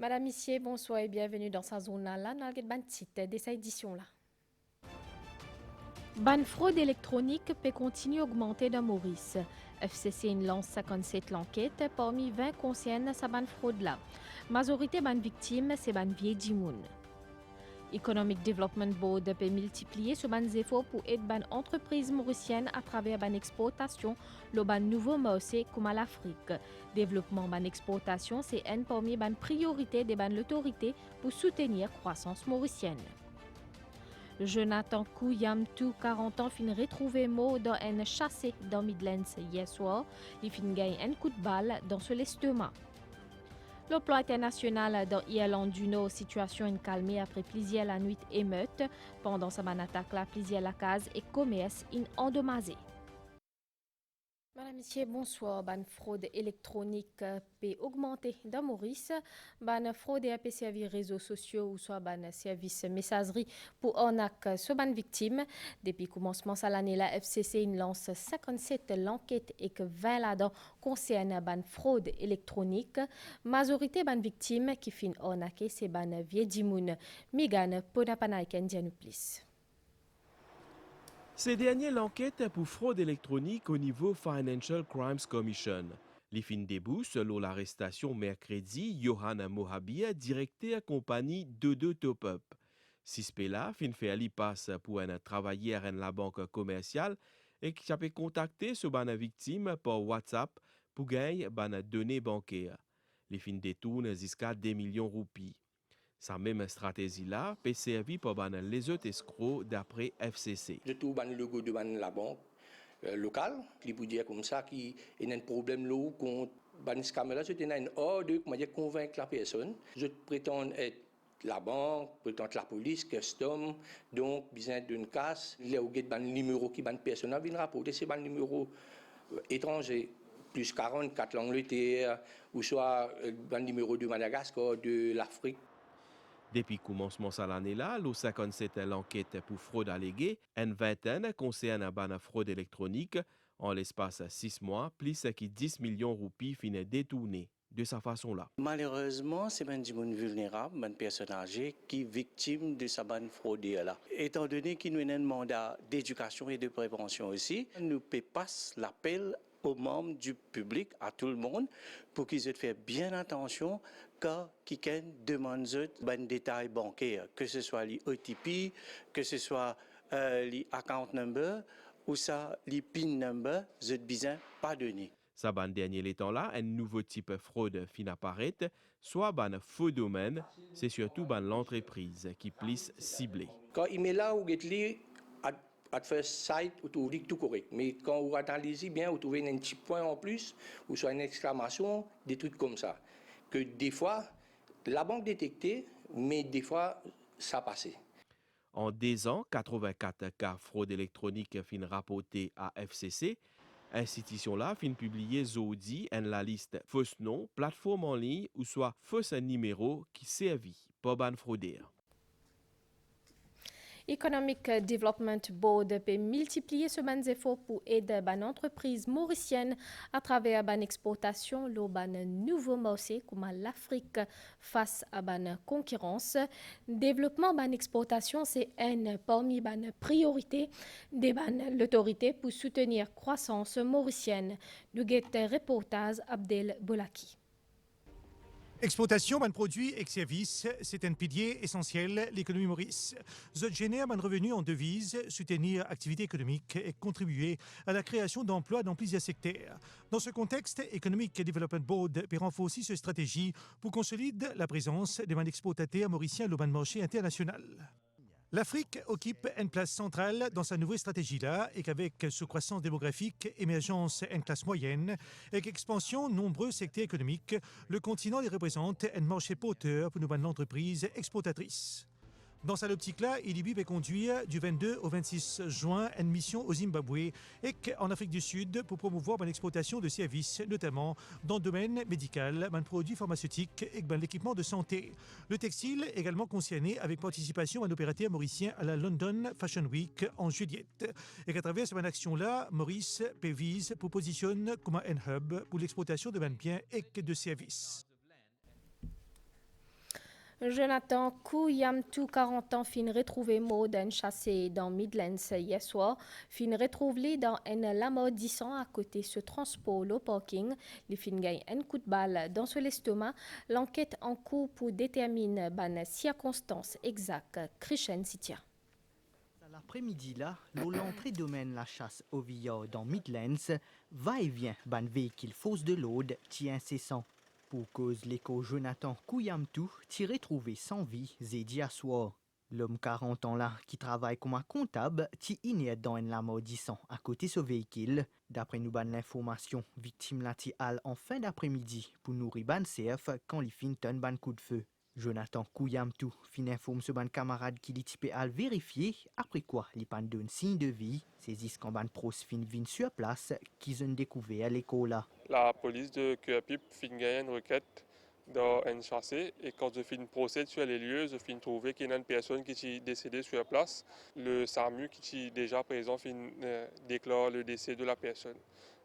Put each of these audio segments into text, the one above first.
Madame, Monsieur, bonsoir et bienvenue dans sa zone là. Nous avons ban titre de cette édition là. Ban fraude électronique peut continuer à augmenter dans Maurice. FCC lance 57 l'enquête parmi 20 concernent sa ban fraude là. Majorité ban victime c'est ban vieux dimoun. Economic Development Board peut multiplier ce ban efforts pour aider ban entreprise mauricienne à travers ban exportation, le ban nouveau marché comme à l'Afrique. Développement ban exportation c'est une parmi ban priorité de ban l'autorité pour soutenir croissance mauricienne. Jonathan Kouyamtou, 40 ans, fin retrouvé mort dans un chassé dans Midlands hier soir. Il fin gagné un coup de balle dans l'estomac. Le plan international dans Irlande du Nord, situation est calmée après plusieurs la nuit émeute. Pendant sa attaque, la plusieurs la case et commerce in endommagé. Madame, Monsieur, bonsoir. Ban fraude électronique peut augmenter dans Maurice. Ban fraude peut servir réseaux sociaux ou soit ban service messagerie pour arnaque sur ban victime. Depuis commencement de l'année, la FCC lance 57 l'enquête et que 20 là-dedans concernent ban fraude électronique. Majorité ban victime qui fin arnaquer c'est ban vieux dimoun. Migan Ponapanaiken Dianuplis. Ces derniers l'enquête pour fraude électronique au niveau Financial Crimes Commission. Les fins déboutent selon l'arrestation mercredi, Johanna Mohabia, directeur compagnie Dodo Top Up. Sispela fin fait ali passe pour un travailleur en la banque commerciale et qui a pu contacter ce ban victime par WhatsApp pour gagner ban données bancaires. Les fins détournent jusqu'à 2 millions de roupies. Sa même stratégie-là peut servir pour les autres escrocs d'après FCC. Je trouve le logo de la banque locale, qui peut dire comme ça, qu'il y a un problème là contre ce caméra, c'est une ordre de convaincre la personne. Je prétends être la banque, prétends la police, custom, donc besoin d'une casse. Il y a un numéro qui est personne vient rapporter, c'est un numéro étranger. Plus 44 l'Angleterre, ou soit un numéro de Madagascar, de l'Afrique. Depuis le commencement de l'année-là, le 57 l'enquête pour fraude alléguée, une vingtaine concerne la fraude électronique. En l'espace de 6 mois, plus que 10 millions de roupies finissent détournées de sa façon-là. Malheureusement, c'est un monde vulnérable, un personne âgée qui est victime de sa fraude là. Étant donné qu'il nous a un mandat d'éducation et de prévention aussi, nous passons l'appel aux membres du public, à tout le monde, pour qu'ils aient fait bien attention quand quelqu'un demande des détails bancaires, que ce soit les OTP, que ce soit les account number ou ça, les PIN number, vous êtes besoin pas donner. Ça ban dernier temps-là, un nouveau type de fraude fin apparaître, soit ban faux domaine, c'est surtout ban l'entreprise qui plus ciblée. Quand il met là où il à first sight, vous trouvez tout correct. Mais quand vous analysez bien, vous trouvez un petit point en plus, ou soit une exclamation, des trucs comme ça. Que des fois, la banque détectait, mais des fois, ça passait. En 2 ans, 84 cas fraude électronique fin rapportés à FCC. Institution-là fin publier Zodi en la liste faux nom, plateforme en ligne ou soit faux numéro qui servit pour ban fraudeur. Economic Development Board peut multiplier ce ban efforts pour aider ban entreprise mauricienne à travers ban exportation le ban nouveau marché comme l'Afrique face à ban concurrence. Développement ban exportation c'est une parmi ban priorité des ban l'autorité pour soutenir croissance mauricienne. Nous guettons reportage Abdel Bolaki. Exportation de produits et services, c'est un pilier essentiel de l'économie maurice. Ça génère un revenu en devises, soutenir l'activité économique et contribuer à la création d'emplois dans plusieurs secteurs. Dans ce contexte, Economic Development Board peut renforcer cette stratégie pour consolider la présence des exportateurs mauriciens au marché international. L'Afrique occupe une place centrale dans sa nouvelle stratégie-là et qu'avec sa croissance démographique, émergence en classe moyenne et expansion de nombreux secteurs économiques, le continent les représente un marché porteur pour nos entreprises exportatrices. Dans cette optique-là, IDB va conduire du 22 au 26 juin une mission au Zimbabwe et en Afrique du Sud pour promouvoir l'exportation de services, notamment dans le domaine médical, des produits pharmaceutiques et l'équipement de santé. Le textile est également concerné avec participation d'un opérateur mauricien à la London Fashion Week en juillet. Et qu'à travers cette action-là, Maurice vise pour positionner comme un hub pour l'exportation de biens et de services. Jonathan Kouyamtou, 40 ans, fin retrouvé mort d'un chassé dans Midlands hier soir. Fin retrouvé dans un lama 10 ans à côté ce transport au parking. Les fin gagne un coup de balle dans l'estomac. L'enquête en cours pour déterminer les circonstances exactes. Christian Sitia. L'après-midi là, l'entrée domaine la chasse au village dans Midlands, va et vient ban véhicule fausse de l'Aude, tient incessant. Pour cause l'écho Jonathan Kouyamtou, tiré trouvé sans vie, zédi à soir. L'homme 40 ans là, qui travaille comme un comptable, ti inerte dans un lama 10 ans à côté de ce véhicule. D'après nous ban l'information, victime la ti al en fin d'après-midi pour nourrir ban CF quand les fin ton ban coup de feu. Jonathan Kouyamtou fin informe ce ban camarade qui li typé al vérifier, après quoi li pan donne signe de vie, saisis quand ban pros fin vin sur place, qu'ils ont découvert à l'école là. La police de Cuapip fin gagner une requête dans un chassé et quand je fin procède sur les lieux, je fin trouver qu'il y a une personne qui est décédée sur place. Le SAMU qui est déjà présent fin déclare le décès de la personne.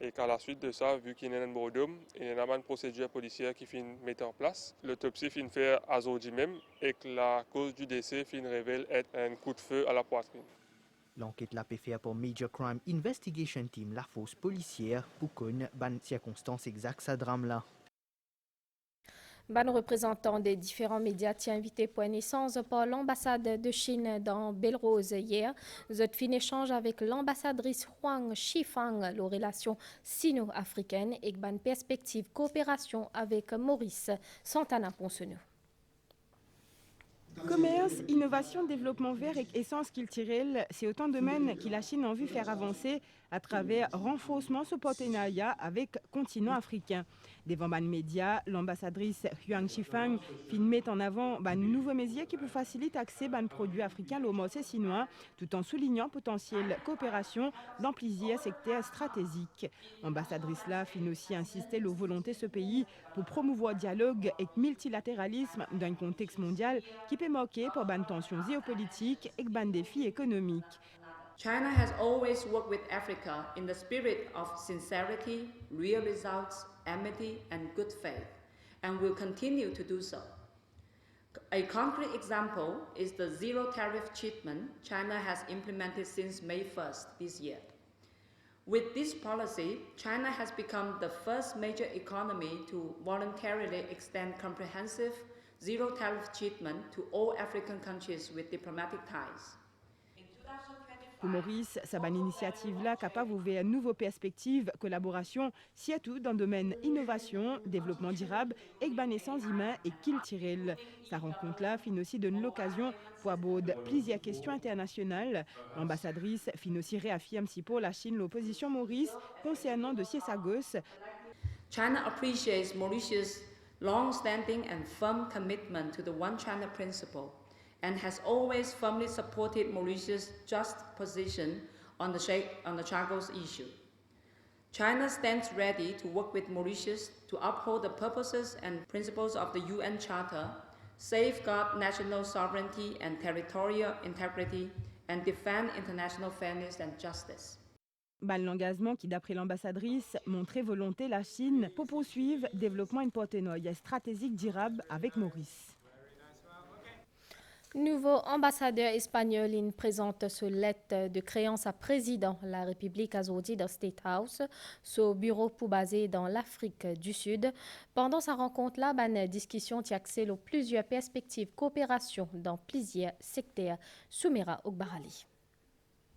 Et qu'à la suite de ça, vu qu'il y a un bordome, il y a une procédure policière qui fin mettre en place. L'autopsie fin fait à aujourd'hui même et que la cause du décès fin révèle être un coup de feu à la poitrine. L'enquête l'a fait pour Major Crime Investigation Team, la force policière, pour connaître les circonstances exactes de ce drame-là. Ban représentant des différents médias tient invité pour une naissance par l'ambassade de Chine dans Belle-Rose hier. Zot fin échange avec l'ambassadrice Huang Shifang, la relation sino-africaine et ban perspective coopération avec Maurice Santana Ponceneau. Commerce, innovation, développement vert et essence culturelle, c'est autant de domaines que la Chine a vu faire avancer à travers renforcement ce partenariat avec le continent africain. Devant les médias, l'ambassadrice Huang Shifang met en avant les nouveaux médias qui peuvent faciliter l'accès aux produits africains, l'homo et chinois, tout en soulignant potentielle coopération dans plusieurs secteurs stratégiques. L'ambassadrice là fin aussi insister la volonté de ce pays pour promouvoir le dialogue et le multilatéralisme dans un contexte mondial qui peut marquer par des tensions géopolitiques et des défis économiques. China has always worked with Africa in the spirit of sincerity, real results, amity, and good faith, and will continue to do so. A concrete example is the zero tariff treatment China has implemented since May 1st this year. With this policy, China has become the first major economy to voluntarily extend comprehensive zero tariff treatment to all African countries with diplomatic ties. Pour Maurice, sa bonne initiative-là capable d'ouvrir une nouvelle perspective, collaboration, surtout dans le domaine innovation, développement durable et connaissance humaine et culturelle. Sa rencontre-là fin aussi donne l'occasion pour aborder plusieurs questions internationales. L'ambassadrice fin aussi réaffirme si pour la Chine l'opposition Maurice concernant dossier Sagos. China appreciates Mauritius' long-standing and firm commitment to the One China principle, and has always firmly supported Mauritius' just position on the Chagos issue. China stands ready to work with Mauritius to uphold the purposes and principles of the UN Charter, safeguard national sovereignty and territorial integrity, and defend international fairness and justice. L'engagement qui, d'après l'ambassadrice, montrait volonté la Chine pour poursuivre le développement d'une partenariat stratégique durable avec Maurice. Nouveau ambassadeur espagnol in présente ce lettre de créance à président la République aujourd'hui dans State House, ce bureau pour basé dans l'Afrique du Sud. Pendant sa rencontre-là, une discussion qui accèle aux plusieurs perspectives coopération dans plusieurs secteurs. Soumera Ogbarali.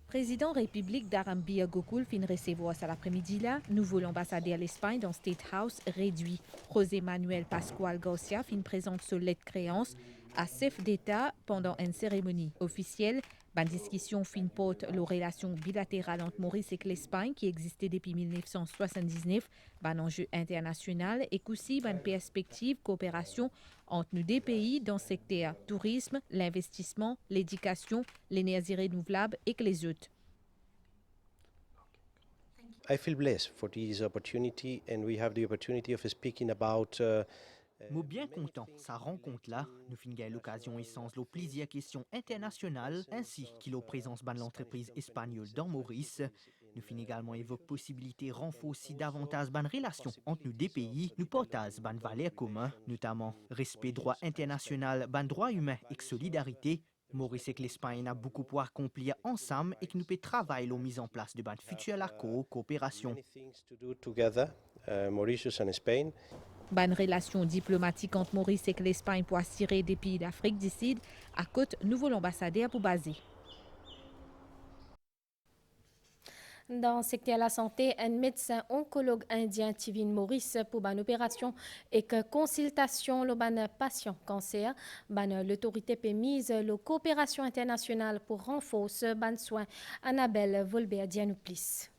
Président République d'Arambia Gokul fin recevoir cet après-midi-là, nouveau l'ambassadeur l'Espagne dans State House réduit. José Manuel Pascual Garcia fin présente ce lettre de créance à chef d'État pendant une cérémonie officielle. La discussion fin porte les relations bilatérales entre Maurice et l'Espagne qui existait depuis 1979, un enjeu international et aussi une perspective coopération entre nos deux pays dans le secteur tourisme, l'investissement, l'éducation, l'énergie renouvelable et les autres. I feel blessed for this opportunity and we have the opportunity of speaking about Moi bien content, sa rencontre-là, nous finissons l'occasion essence de plusieurs questions internationales ainsi que la présence de l'entreprise espagnole dans Maurice. Nous finissons également évoquer possibilité de renforcer davantage les relations entre nos deux pays. Nous partageons des valeurs communes, notamment respect droit international, des droits humains et solidarité. Maurice et l'Espagne ont beaucoup à accomplir ensemble et que nous pouvons travailler à la mise en place de futurs accords coopération. Bonne relation diplomatique entre Maurice et l'Espagne pour attirer des pays d'Afrique du Sud à côté nouveau ambassadeur pour baser. Dans le secteur de la santé, un médecin oncologue indien, Tivin Maurice, pour une opération et que consultation le patient cancer, l'autorité permise la coopération internationale pour renforcer les soins. Annabelle Volbert Dianouplis.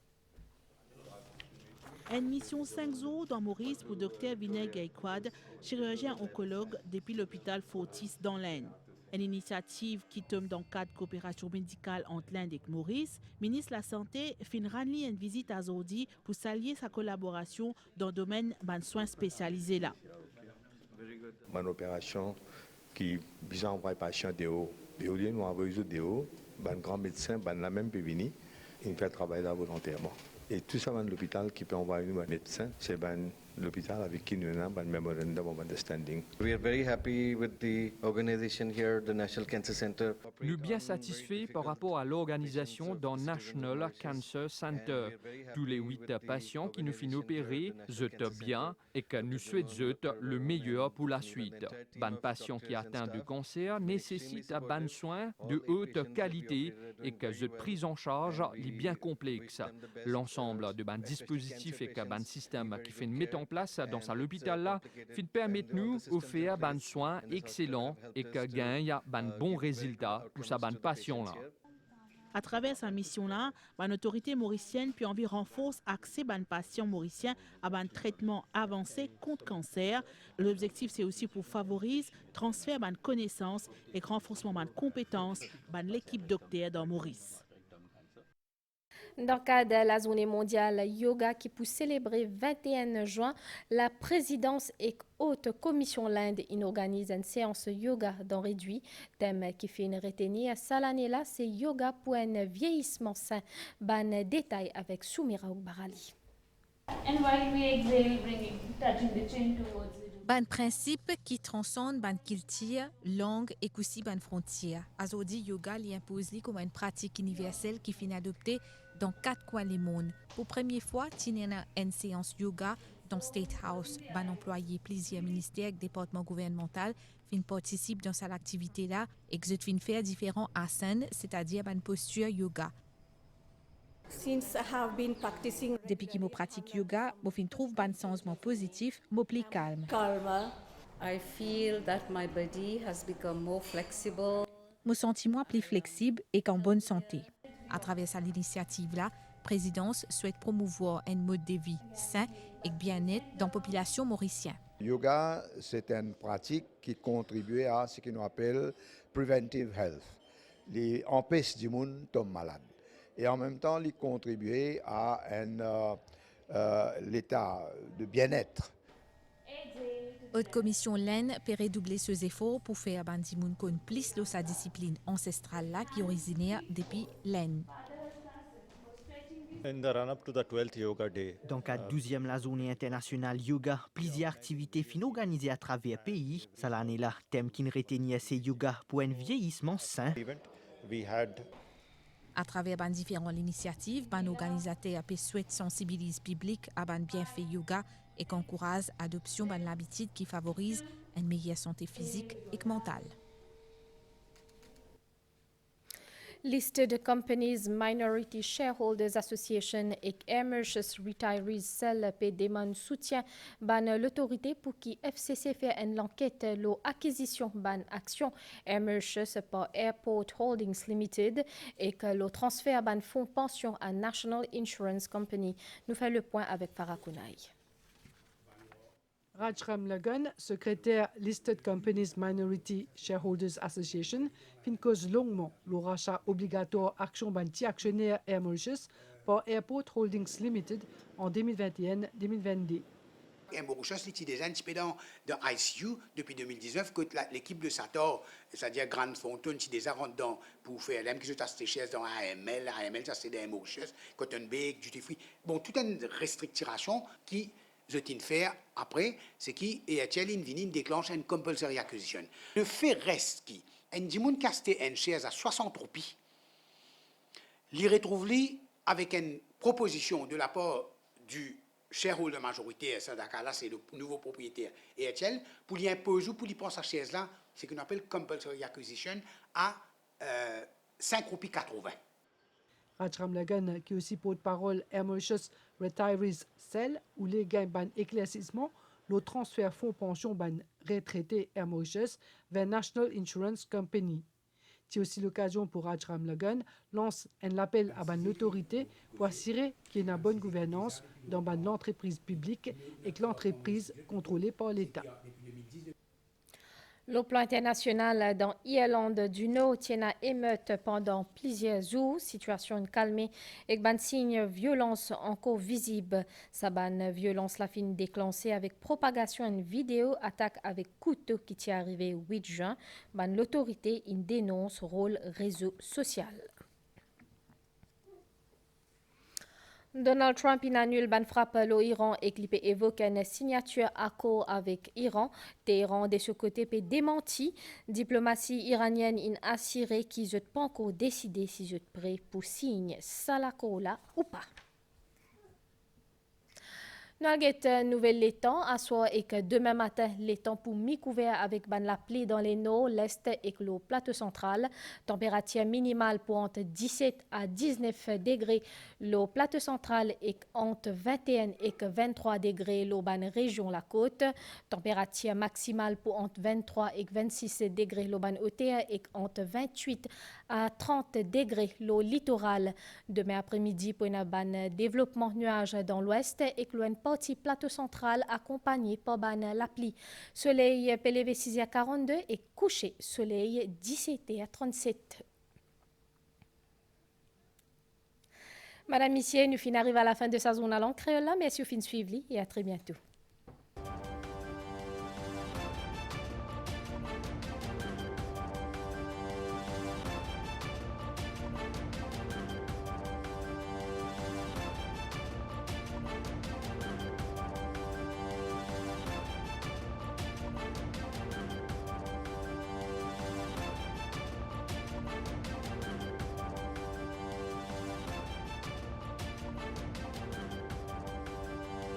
Une mission 5 jours dans Maurice pour Dr Vinay Gaikwad, chirurgien oncologue depuis l'hôpital Fortis dans l'Inde. Une initiative qui tombe dans le cadre de coopération médicale entre l'Inde et Maurice. Ministre de la Santé fin rendre une visite à Zordi pour saluer sa collaboration dans le domaine des soins spécialisés là. Une opération qui vise à envoyer les patients de haut. Nous envoyons de haut, un grand médecin, la même peut venir, il fait travailler là volontairement. Et tout ça, dans l'hôpital qui peut envoyer un médecin, c'est l'hôpital avec qui nous avons un memorandum of understanding. We are very happy with the organization here, the National Cancer Center. Nous sommes bien satisfaits par rapport à l'organisation dans National Cancer Center. Tous les 8 patients qui nous finissent opérer, sont bien et que nous souhaitons le meilleur pour la suite. Les patients qui atteignent du cancer nécessitent des soins de haute qualité et que cette prise en charge est bien complexe. L'ensemble de dispositifs et de systèmes qui fait mettre en place dans l'hôpital là, permettent nous d'offrir des soins excellents et que gagne des bons résultats pour ces patients là. À travers sa mission-là, l'autorité mauricienne peut envie renforcer l'accès des patients mauriciens à un traitement avancé contre cancer. L'objectif, c'est aussi pour favoriser le transfert de connaissances et le renforcement de compétences de l'équipe docteur dans Maurice. Dans le cadre de la journée mondiale yoga qui pour célébrer 21 juin, la présidence et haute commission l'Inde organise une séance yoga dans réduit. Thème qui fait une retenir cette année-là, c'est yoga pour un vieillissement sain. Ban détail avec Soumira Ogbarali. And while we exhale, touching the chin towards the ban principe qui transcende ban culture, langue et aussi ban frontières. Aujourd'hui, yoga l'impose comme une pratique universelle qui finit adoptée dans 4 coins du monde. Pour la première fois, il y a une séance yoga dans State House. Ban employé plusieurs ministères et départements gouvernementaux fin participent dans cette activité-là et que fin faire différents asanas, c'est-à-dire ban posture yoga. Since I have been practicing Depuis que je pratique yoga, je trouve un changement positif, je suis plus calme. Karma, I feel that my body has become more flexible. Je me sens plus flexible et en bonne santé. À travers cette initiative-là, la présidence souhaite promouvoir un mode de vie sain et bien-être dans la population mauricienne. Yoga, c'est une pratique qui contribue à ce qu'on appelle preventive health. Il empêche du monde de tomber malade. Et en même temps, il contribue à l'état de bien-être. Haute commission l'Aisne peut redoubler ses efforts pour faire bandi moun connaître plus de sa discipline ancestrale là qui originaire depuis l'Aisne. Dans le cadre 12e la journée internationale yoga, plusieurs activités sont organisées à travers le pays. Cette année-là, thème qui retenait c'est yoga pour un vieillissement sain. À travers différentes initiatives, les organisateurs souhaitent sensibiliser le public à les bienfaits yoga et qu'encourage l'adoption de l'habitude qui favorise une meilleure santé physique et mentale. Listed Companies Minority Shareholders Association et Emerges Retirees Cell demandent soutien ban l'autorité pour qui FCC fait une enquête l'acquisition ban action Emerges par Airport Holdings Limited et que le transfert ban fonds pension à National Insurance Company. Nous faisons le point avec Farah Kounaï. Rajram Lagan, secrétaire Listed Companies Minority Shareholders Association, fin cause longuement le rachat obligatoire action banti actionnaire Emerges par Airport Holdings Limited en 2021-2022. Et Mauritius, il déjà un petit peu dans ICU depuis 2019, que l'équipe de Sator, c'est-à-dire Grande Fontaine, qui déjà rentre dans pour faire l'AM qui se tasse des chaises dans AML, ça c'est des Mauritius, Cotton Bay, Duty Free. Bon, toute une restriction qui je t'ai fait après, c'est qui EHL Invinin déclenche une compulsory acquisition. Le fait reste qui, un dimoun caste une chaise à 60 roupies, l'y retrouve avec une proposition de la part du shareholder majoritaire, ça là c'est le nouveau propriétaire EHL, pour lui imposer ou pour lui prendre sa chaise là, c'est ce qu'on appelle compulsory acquisition à 5 roupies 80. Rajram Lagan, qui est aussi porte-parole Air Mauritius Retirees Cell, où les gains ban éclaircissement, le transfert fonds pension ban retraité Air Mauritius vers National Insurance Company. C'est aussi l'occasion pour Rajram Lagan lance un appel à ban l'autorité pour assurer qu'il y ait une bonne gouvernance dans ban l'entreprise publique et que l'entreprise contrôlée par l'État. Le plan international dans l'Irlande du Nord tient à émeute pendant plusieurs jours. Situation calmée et ban signe violence encore visible. Sa ban violence la fin déclenchée avec propagation d'une vidéo attaque avec couteau qui est arrivé le 8 juin. Ban l'autorité dénonce rôle réseau social. Donald Trump annule ban frappe l'Iran et qu'il peut évoquer une signature accord avec Iran. Téhéran de ce côté peut démentir. Diplomatie iranienne in assuré qu'ils n'ont pas encore décidé si ils sont prêts pour signer ça l'accord là ou pas. Nous avons nouvelle les temps à soir et que demain matin les temps pour mi-couvert avec ban la pluie dans les nord, l'est et le plateau central. Température minimale pour entre 17 à 19 degrés le plateau central et entre 21 et 23 degrés le ban région la côte. Température maximale pour entre 23 et 26 degrés le ban hauteur et entre 28 à 30 degrés le littoral. Demain après-midi pour un ban développement nuages dans l'ouest et que l'on partie plateau central accompagné par ban la pluie. Soleil peut lever 6h42 et coucher soleil 17h37. Madame, Monsieur, nous finissons à la fin de sa zone à langue créole. Merci au fin suivi et à très bientôt.